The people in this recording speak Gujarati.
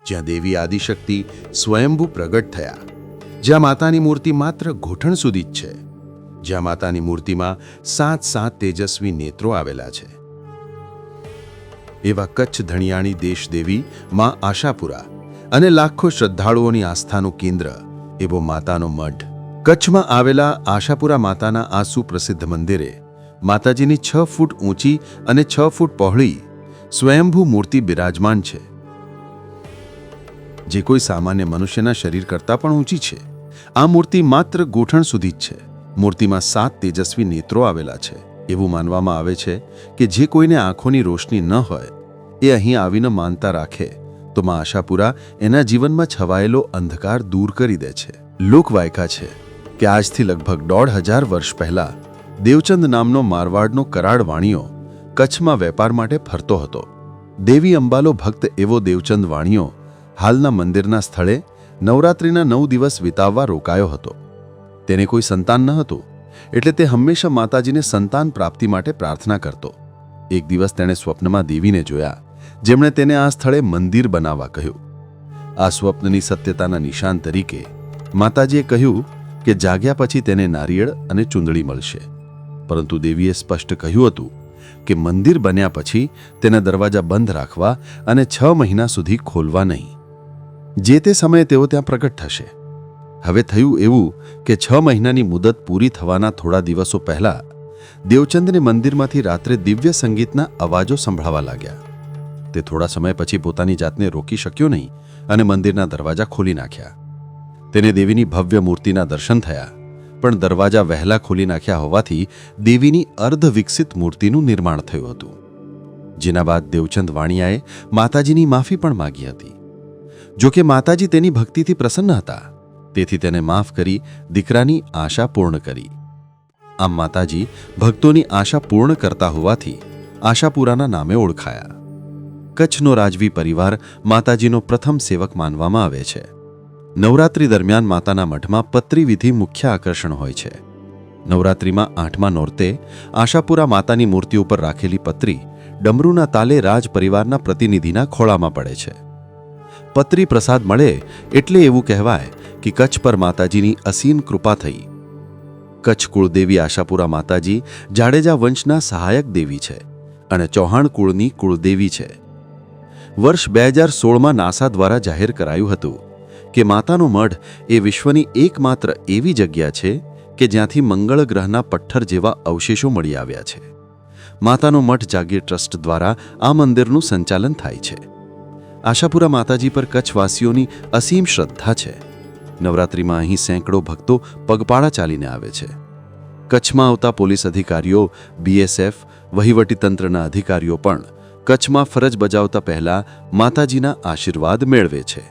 જ્યાં દેવી આદિશક્તિ સ્વયંભૂ પ્રગટ થયા, જ્યાં માતાની મૂર્તિ માત્ર ઘૂંટણ સુધી જ છે, જ્યાં માતાની મૂર્તિમાં 7 તેજસ્વી નેત્રો આવેલા છે. એવા કચ્છ ધણિયાણી દેશદેવી માં આશાપુરા અને લાખો શ્રદ્ધાળુઓની આસ્થાનું કેન્દ્ર એવો માતાનો મઢ. કચ્છમાં આવેલા આશાપુરા માતાના આ સુપ્રસિદ્ધ મંદિરે માતાજીની 6 ફૂટ ઊંચી અને 6 ફૂટ પહોળી સ્વયંભૂ મૂર્તિ બિરાજમાન છે, જે કોઈ સામાન્ય મનુષ્યના શરીર કરતાં પણ ઊંચી છે. આ મૂર્તિ માત્ર ગોઠણ સુધી જ છે. મૂર્તિમાં 7 તેજસ્વી નેત્રો આવેલા છે. એવું માનવામાં આવે છે કે જે કોઈને આંખોની રોશની ન હોય એ અહીં આવીને માનતા રાખે તો માં આશાપુરા એના જીવનમાં છવાયેલો અંધકાર દૂર કરી દે છે. લોકવાયકા છે કે આજથી લગભગ 1.5 વર્ષ પહેલા દેવચંદ નામનો મારવાડનો કરાડ વાણિયો કચ્છમાં વેપાર માટે ફરતો હતો. દેવી અંબાલો ભક્ત એવો દેવચંદ વાણિયો હાલના મંદિરના સ્થળે નવરાત્રિના 9 દિવસ વિતાવવા રોકાયો હતો. તેને કોઈ સંતાન ન હતું, એટલે તે હંમેશા માતાજીને સંતાન પ્રાપ્તિ માટે પ્રાર્થના કરતો. એક દિવસ તેણે સ્વપ્નમાં દેવીને જોયા, જેમણે તેને આ સ્થળે મંદિર બનાવવા કહ્યું. આ સ્વપ્નની સત્યતાના નિશાન તરીકે માતાજીએ કહ્યું કે જાગ્યા પછી તેને નારિયેળ અને ચૂંદડી મળશે, પરંતુ દેવીએ સ્પષ્ટ કહ્યું હતું કે મંદિર બન્યા પછી તેના દરવાજા બંધ રાખવા અને 6 મહિના સુધી ખોલવા નહીં. જે તે સમયે તેઓ ત્યાં પ્રગટ થશે. હવે થયું એવું કે 6 મહિનાની મુદત પૂરી થવાના થોડા દિવસો પહેલા દેવચંદને મંદિરમાંથી રાત્રે દિવ્ય સંગીતના અવાજો સંભળાવા લાગ્યા. તે થોડા સમય પછી પોતાની જાતને રોકી શક્યો નહીં અને મંદિરના દરવાજા ખોલી નાખ્યા. તેને દેવીની ભવ્ય મૂર્તિના દર્શન થયા, પણ દરવાજા વહેલા ખોલી નાખ્યા હોવાથી દેવીની અર્ધ વિકસિત મૂર્તિનું નિર્માણ થયું હતું. જેના બાદ દેવચંદ વાણિયાએ માતાજીની માફી પણ માગી હતી. જોકે માતાજી તેની ભક્તિથી પ્રસન્ન હતા, તેથી તેને માફ કરી દીકરાની આશા પૂર્ણ કરી. આમ માતાજી ભક્તોની આશા પૂર્ણ કરતા હોવાથી આશાપુરાના નામે ઓળખાયા. કચ્છનો રાજવી પરિવાર માતાજીનો પ્રથમ સેવક માનવામાં આવે છે. નવરાત્રિ દરમિયાન માતાના મઠમાં પત્રી વિધિ મુખ્ય આકર્ષણ હોય છે. નવરાત્રિમાં 8મા નોરતે આશાપુરા માતાની મૂર્તિ ઉપર રાખેલી પત્રી ડમરૂના તાલે રાજ પરિવારના પ્રતિનિધિના ખોળામાં પડે છે. પત્રી પ્રસાદ મળે એટલે એવું કહેવાય કે કચ્છ પર માતાજીની અસીમ કૃપા થઈ. કચ્છ કુળદેવી આશાપુરા માતાજી જાડેજા વંશના સહાયક દેવી છે અને ચૌહાણ કુળની કુળદેવી છે. વર્ષ 2016માં નાસા દ્વારા જાહેર કરાયું હતું કે માતાનો મઢ એ વિશ્વની એકમાત્ર એવી જગ્યા છે કે જ્યાંથી મંગળ ગ્રહના પથ્થર જેવા અવશેષો મળી આવ્યા છે. માતાનો મઠ જાગીર ટ્રસ્ટ દ્વારા આ મંદિરનું સંચાલન થાય છે. આશાપુરા માતાજી પર કચ્છવાસીઓની અસીમ શ્રદ્ધા છે. નવરાત્રિમાં અહીં સેંકડો ભક્તો પગપાળા ચાલીને આવે છે. કચ્છમાં આવતા પોલીસ અધિકારીઓ, BSF, વહીવટીતંત્રના અધિકારીઓ પણ કચ્છમાં ફરજ બજાવતા પહેલા માતાજીના આશીર્વાદ મેળવે છે.